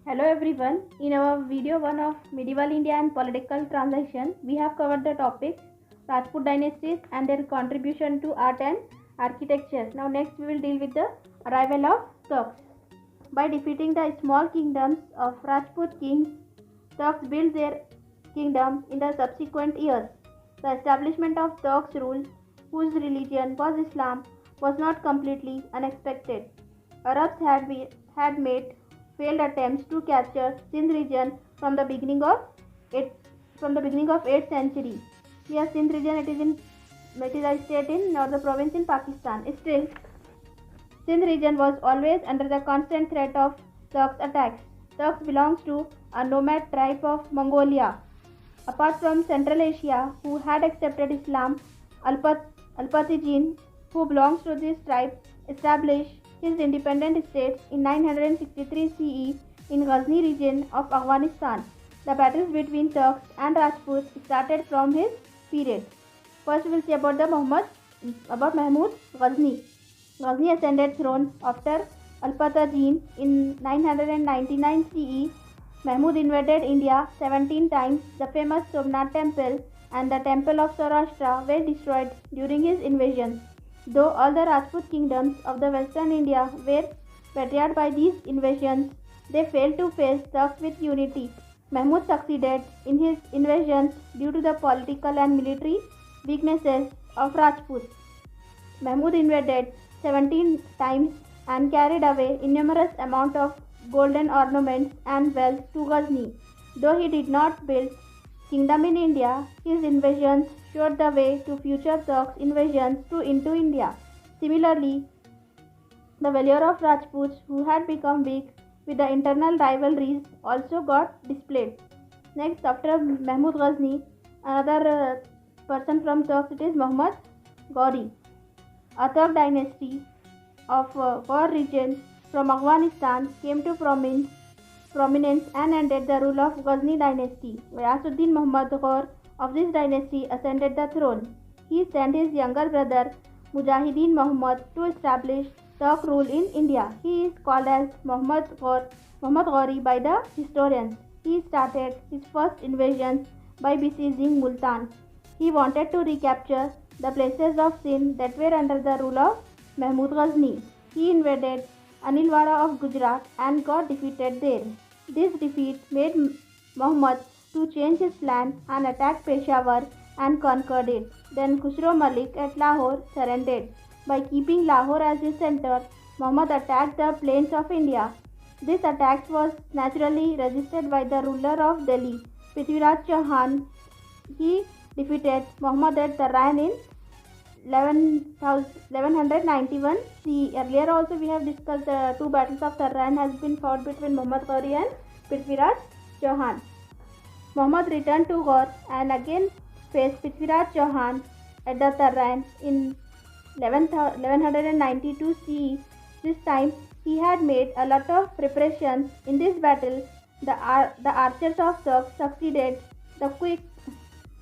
Hello everyone. In our video 1 of medieval India and political transition, we have covered the topics Rajput dynasties and their contribution to art and architecture. Now next we will deal with the arrival of Turks. By defeating the small kingdoms of Rajput kings, Turks built their kingdom in the subsequent years. The establishment of Turks rule, whose religion was Islam, was not completely unexpected. Arabs had made failed attempts to capture Sindh region from the beginning of 8th century. Yes, Sindh region it is a state in northern province in Pakistan. Still, Sindh region was always under the constant threat of Turks attacks. Turks belongs to a nomad tribe of Mongolia. Apart from Central Asia, who had accepted Islam, Alpatijin, who belongs to this tribe, established his independent state in 963 CE in Ghazni region of Afghanistan. The battles between Turks and Rajputs started from his period. First we will see about Mahmud Ghazni. Ghazni ascended throne after Alpatijin in 999 CE. Mahmud invaded India 17 times. The famous Somnath temple and the temple of Saurashtra were destroyed during his invasions. Though all the Rajput kingdoms of the western India were battered by these invasions, they failed to face Turks with unity. Mahmud succeeded in his invasions due to the political and military weaknesses of Rajputs. Mahmud invaded 17 times and carried away innumerous amount of golden ornaments and wealth to Ghazni. Though he did not build kingdom in India, his invasions showed the way to future Turks invasions into India. Similarly, the valor of Rajputs, who had become weak with the internal rivalries, also got displayed. Next, after Mahmud Ghazni, another person from Turks, it is Muhammad Ghori. A Turk dynasty of Ghaur region from Afghanistan came to prominence and ended the rule of Ghazni dynasty. Ghiyasuddin Muhammad Ghaur of this dynasty ascended the throne. He sent his younger brother Mujahideen Muhammad to establish Turk rule in India. He is called as Muhammad Ghori by the historians. He started his first invasions by besieging Multan. He wanted to recapture the places of Sindh that were under the rule of Mahmud Ghazni. He invaded Anilwara of Gujarat and got defeated there. This defeat made Muhammad to change his plan and attack Peshawar and conquered it. Then Khusro Malik at Lahore surrendered. By keeping Lahore as his center, Muhammad attacked the plains of India. This attack was naturally resisted by the ruler of Delhi, Prithviraj Chauhan. He defeated Muhammad at Tarain in 1191 CE. Earlier also we have discussed the two battles of Tarain has been fought between Muhammad Ghori and Prithviraj Chauhan. Muhammad returned to Ghaur and again faced Prithviraj Chauhan at the Tarain in 1192 CE. This time he had made a lot of preparations. In this battle, the archers of Turks succeeded. The quick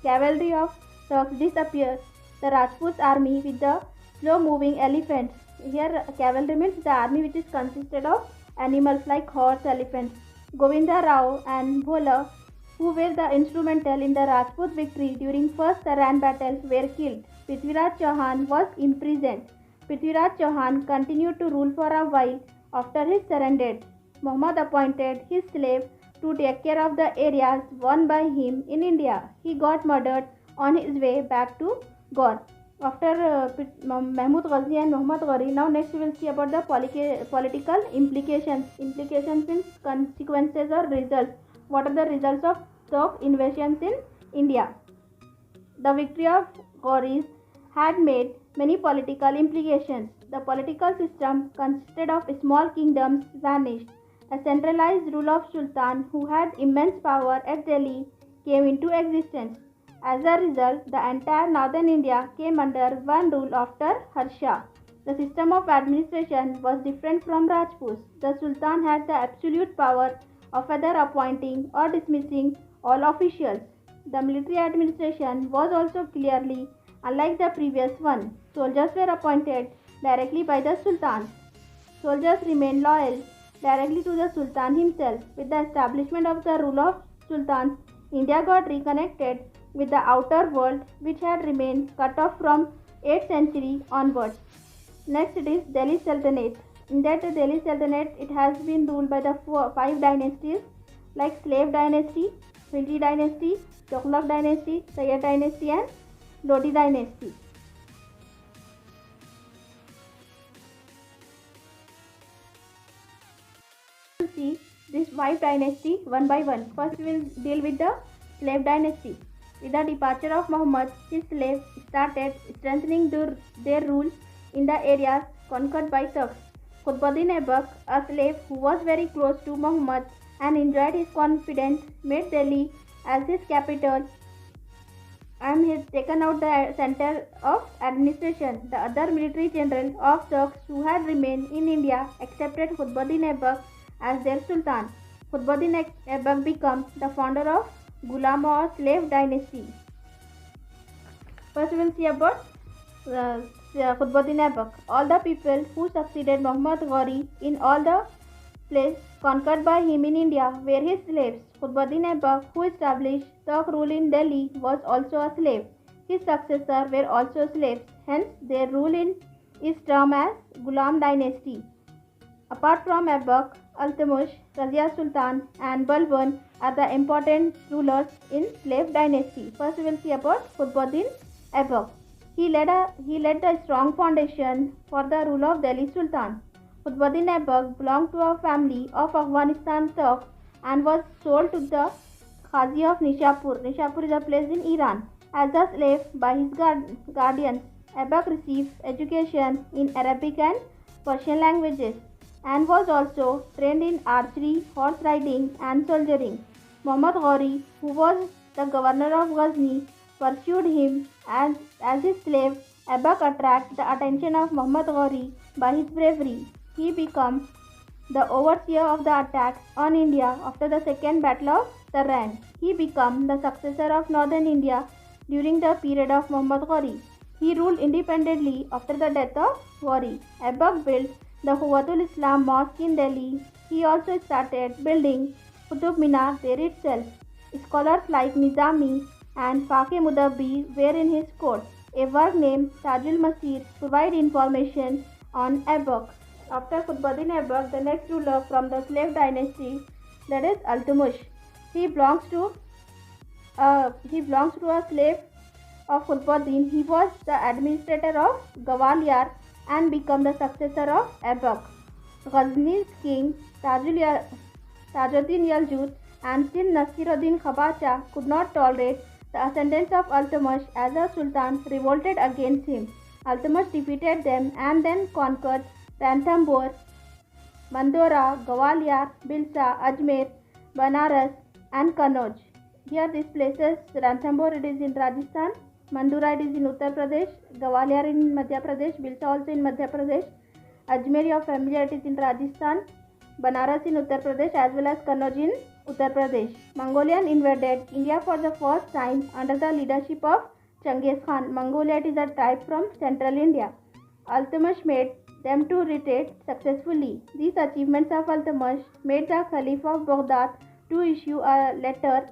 cavalry of Turks disappeared. The Rajputs army with the slow-moving elephants. Here cavalry means the army which is consisted of animals like horse, elephants. Govinda Rao and Bhola, who were the instrumental in the Rajput victory during first Taran battle, were killed. Prithviraj Chauhan was imprisoned. Prithviraj Chauhan continued to rule for a while after his surrender. Muhammad appointed his slave to take care of the areas won by him in India. He got murdered on his way back to Ghaur. After Mahmud Ghazni and Muhammad Ghori, now next we will see about the political implications. Implications means consequences or results. What are the results of Turk invasions in India? The victory of Ghoris had made many political implications. The political system consisted of small kingdoms vanished. A centralized rule of Sultan who had immense power at Delhi came into existence. As a result, the entire northern India came under one rule after Harsha. The system of administration was different from Rajputs. The Sultan had the absolute power of either appointing or dismissing all officials. The military administration was also clearly unlike the previous one. Soldiers were appointed directly by the Sultan. Soldiers remained loyal directly to the Sultan himself. With the establishment of the rule of sultans, India got reconnected with the outer world, which had remained cut off from 8th century onwards. Next it is Delhi Sultanate. In that Delhi Sultanate, it has been ruled by the five dynasties like Slave Dynasty, Khilji Dynasty, Tughlaq Dynasty, Sayyid Dynasty and Lodi Dynasty. We will see this five dynasty one by one. First we will deal with the Slave Dynasty. With the departure of Muhammad, his slaves started strengthening their rule in the areas conquered by Turks. Qutbuddin Aibak, a slave who was very close to Muhammad and enjoyed his confidence, made Delhi as his capital and has taken out the center of administration. The other military generals of Turks who had remained in India accepted Qutbuddin Aibak as their sultan. Qutbuddin Aibak became the founder of Ghulam or slave dynasty. First we will see about Qutbuddin Aibak. All the people who succeeded Muhammad Ghori in all the places conquered by him in India were his slaves. Qutbuddin Aibak, who established Turk rule in Delhi, was also a slave. His successors were also slaves, hence their rule is termed as Ghulam dynasty. Apart from Aibak, Iltutmish, Razia Sultan and Balban are the important rulers in slave dynasty. First we will see about Qutbuddin Aibak. He led a strong foundation for the rule of Delhi Sultan. Qutbuddin Aibak belonged to a family of Afghanistan Turks and was sold to the Qazi of Nishapur. Nishapur is a place in Iran. As a slave by his guardians, Aibak received education in Arabic and Persian languages and was also trained in archery, horse riding and soldiering. Muhammad Ghori, who was the governor of Ghazni, pursued him and as his slave. Aibak attracted the attention of Muhammad Ghori by his bravery. He became the overseer of the attacks on India after the Second Battle of Taran. He became the successor of northern India during the period of Muhammad Ghori. He ruled independently after the death of Ghori. Aibak built the Huwatul Islam Mosque in Delhi. He also started building Qutub Minar there itself. Scholars like Nizami and Faqih Mudabbi were in his court. A work named Tajul Masir provides information on Aibak. After Qutbuddin Aibak, the next ruler from the slave dynasty, that is Iltutmish. He belongs to a slave of Qutbuddin. He was the administrator of Gwalior and became the successor of Aibak. Ghazni's king Tajuddin Yaljut and Sind Nasiruddin Khabacha could not tolerate the ascendance of Iltutmish as a sultan, revolted against him. Iltutmish defeated them and then conquered Ranthambore, Mandora, Gwalior, Bilsa, Ajmer, Banaras and Kannauj. Here these places, Ranthambore it is in Rajasthan, Mandora it is in Uttar Pradesh, Gwalior in Madhya Pradesh, Bilsa also in Madhya Pradesh, Ajmer you are familiar it is in Rajasthan, Banaras in Uttar Pradesh as well as Kannauj in Uttar Pradesh. Mongolian invaded India for the first time under the leadership of Genghis Khan. Mongolia is a tribe from central India. Iltutmish made them to retreat successfully. These achievements of Iltutmish made the Caliph of Baghdad to issue a letter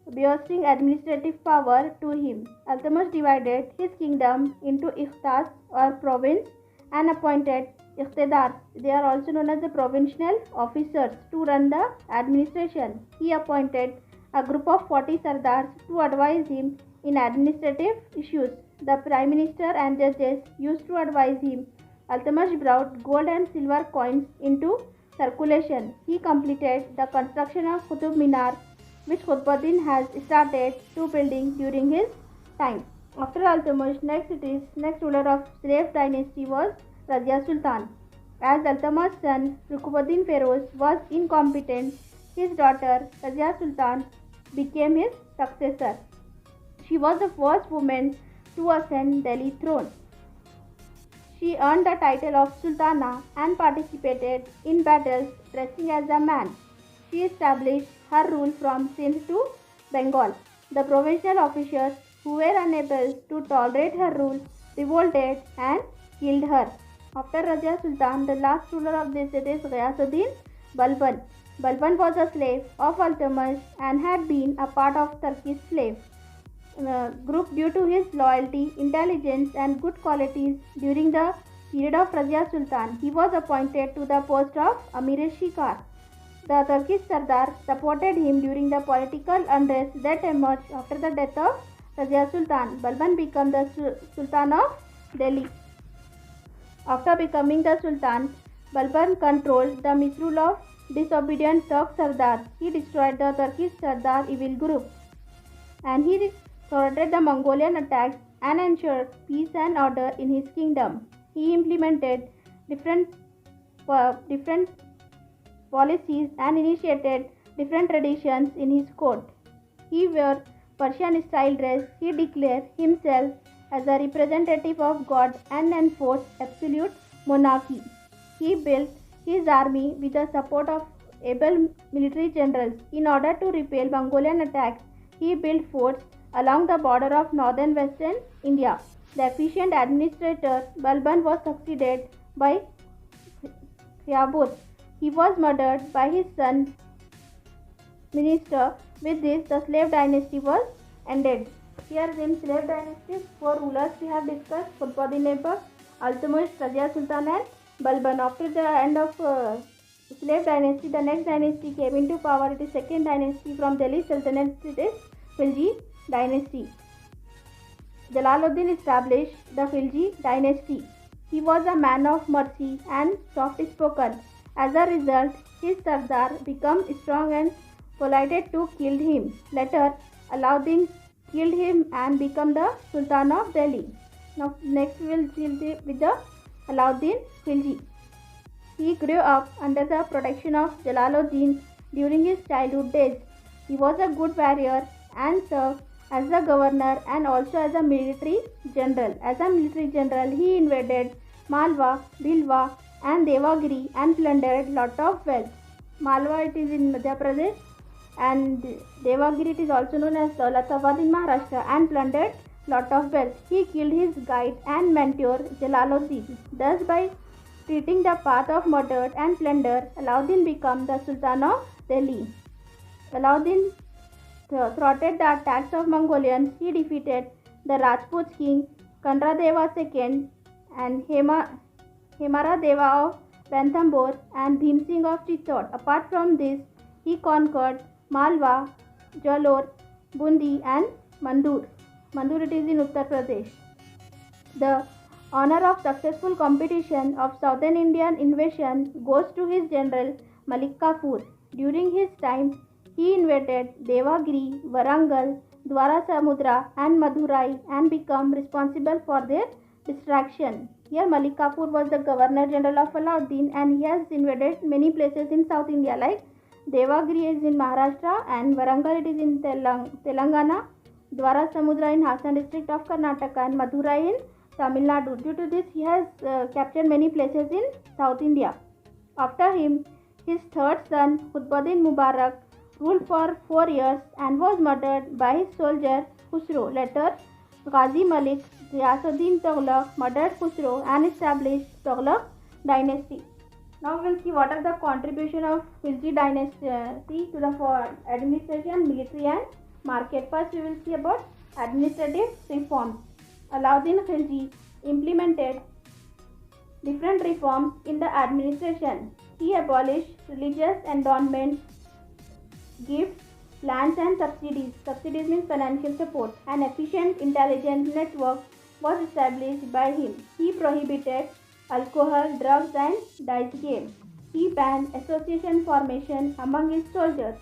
bestowing administrative power to him. Iltutmish divided his kingdom into ikhtas or province and appointed iqtidars. They are also known as the provincial officers to run the administration. He appointed a group of 40 sardars to advise him in administrative issues. The prime minister and judges used to advise him. Iltutmish brought gold and silver coins into circulation. He completed the construction of Qutub Minar, which Qutbuddin has started to building during his time. After Iltutmish, next ruler of slave dynasty was Razia Sultan. As Iltutmish's son Rukubuddin Feroz was incompetent, his daughter Razia Sultan became his successor. She was the first woman to ascend Delhi throne. She earned the title of Sultana and participated in battles dressing as a man. She established her rule from Sindh to Bengal. The provincial officers who were unable to tolerate her rule revolted and killed her. After Razia Sultan, the last ruler of this state is Ghiyasuddin Balban. Balban was a slave of Iltutmish and had been a part of Turkish slave group due to his loyalty, intelligence, and good qualities during the period of Razia Sultan. He was appointed to the post of Amir-e-Shikar. The Turkish Sardar supported him during the political unrest that emerged after the death of Razia Sultan. Balban became the Sultan of Delhi. After becoming the Sultan, Balban controlled the misrule of disobedient Turk Sardars. He destroyed the Turkish Sardar evil group and he thwarted the Mongolian attacks and ensured peace and order in his kingdom. He implemented different policies and initiated different traditions in his court. He wore Persian style dress. He declared himself as a representative of God and enforced absolute monarchy. He built his army with the support of able military generals. In order to repel Mongolian attacks, he built forts along the border of northern western India. The efficient administrator Balban was succeeded by Khyabuth. He was murdered by his son minister. With this, the slave dynasty was ended. Here in slave dynasty, 4 rulers we have discussed: Qutbuddin Aibak, Iltutmish, Razia Sultan and Balban. After the end of slave dynasty, the next dynasty came into power. It is second dynasty from Delhi Sultanate. It is Khilji dynasty. Jalaluddin established the Khilji dynasty. He was a man of mercy and soft-spoken. As a result, his Sardar became strong and plotted to kill him. Later, Alauddin killed him and became the Sultan of Delhi. Now, next we will deal with the Alauddin Khilji. He grew up under the protection of Jalaluddin during his childhood days. He was a good warrior and served as a governor and also as a military general. As a military general, he invaded Malwa, Bhilwa and Devagiri and plundered lot of wealth. Malwa, it is in Madhya Pradesh, and Devagiri, it is also known as Daulatabad in Maharashtra, and plundered lot of wealth. He killed his guide and mentor Jalaluddin. Thus, by treating the path of murder and plunder, Alauddin became the Sultan of Delhi. Alauddin thwarted the attacks of Mongolians. He defeated the Rajput king Kanradeva II and Hemaradeva of Ranthambore and Bhimsingh of Chittor. Apart from this, he conquered Malwa, Jalore, Bundi and Mandur. Mandur, it is in Uttar Pradesh. The honor of successful competition of southern Indian invasion goes to his general Malik Kafur. During his time, he invaded Devagiri, Warangal, Dwarasamudra and Madurai and became responsible for their destruction. Here Malik Kafur was the Governor General of Alauddin and he has invaded many places in South India, like Devagiri is in Maharashtra and Warangal it is in Telangana, Dwarasamudra in Hassan district of Karnataka and Madurai in Tamil Nadu. Due to this, he has captured many places in South India. After him, his third son Qutbuddin Mubarak ruled for 4 years and was murdered by his soldier Khusro. Later, Ghazi Malik Ghiyasuddin Tughlaq murdered Khusro and established Tughlaq dynasty. Now we will see what are the contribution of Khilji dynasty to the administration, military and market. First we will see about administrative reforms. Alauddin Khilji implemented different reforms in the administration. He abolished religious endowments, gifts, lands and subsidies. Subsidies means financial support. An efficient intelligence network was established by him. He prohibited alcohol, drugs and dice games. He banned association formation among his soldiers,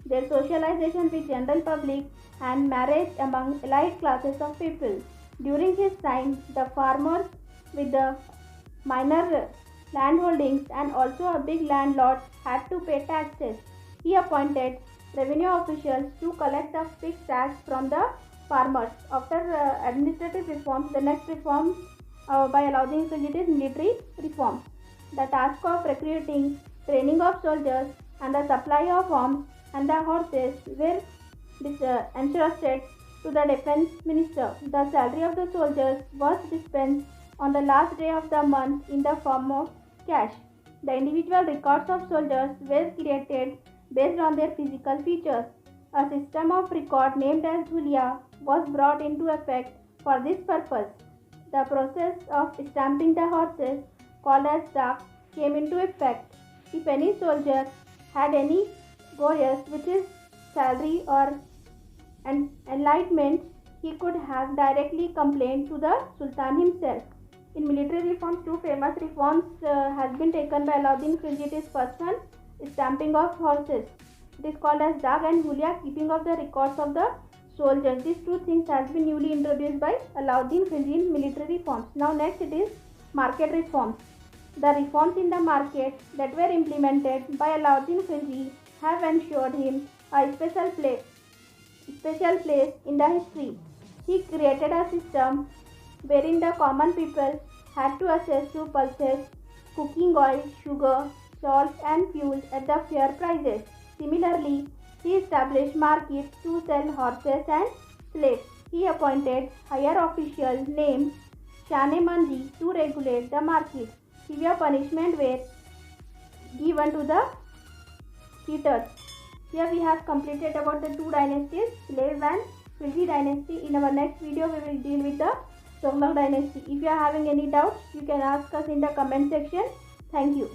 their socialization with general public and marriage among elite classes of people. During his time, the farmers with the minor landholdings and also a big landlord had to pay taxes. He appointed revenue officials to collect a fixed tax from the farmers. After administrative reforms, the next reform by Alauddin Khilji is military reforms. The task of recruiting, training of soldiers and the supply of arms and the horses were entrusted to the defense minister. The salary of the soldiers was dispensed on the last day of the month in the form of cash. The individual records of soldiers were created based on their physical features. A system of record named as Dhulia was brought into effect for this purpose. The process of stamping the horses, called as dak, came into effect. If any soldier had any goyas, which is salary or enlightenment, he could have directly complained to the Sultan himself. In military reforms, two famous reforms has been taken by Alauddin Khilji. It is first one, stamping of horses. It is called as dag, and Hulia, keeping of the records of the soldiers. These two things has been newly introduced by Alauddin Khilji in military reforms. Now next it is market reforms. The reforms in the market that were implemented by Alauddin Khilji have ensured him a special place in the history. He created a system wherein the common people had to access to pulses, cooking oil, sugar, salt and fuel at the fair prices. Similarly, he established markets to sell horses and slaves. He appointed higher officials named Shane Mandi to regulate the markets. Severe punishment were given to the cheaters. Here we have completed about the two dynasties, Slave and Khilji dynasty. In our next video, we will deal with the Tughlaq dynasty. If you are having any doubts, you can ask us in the comment section. Thank you.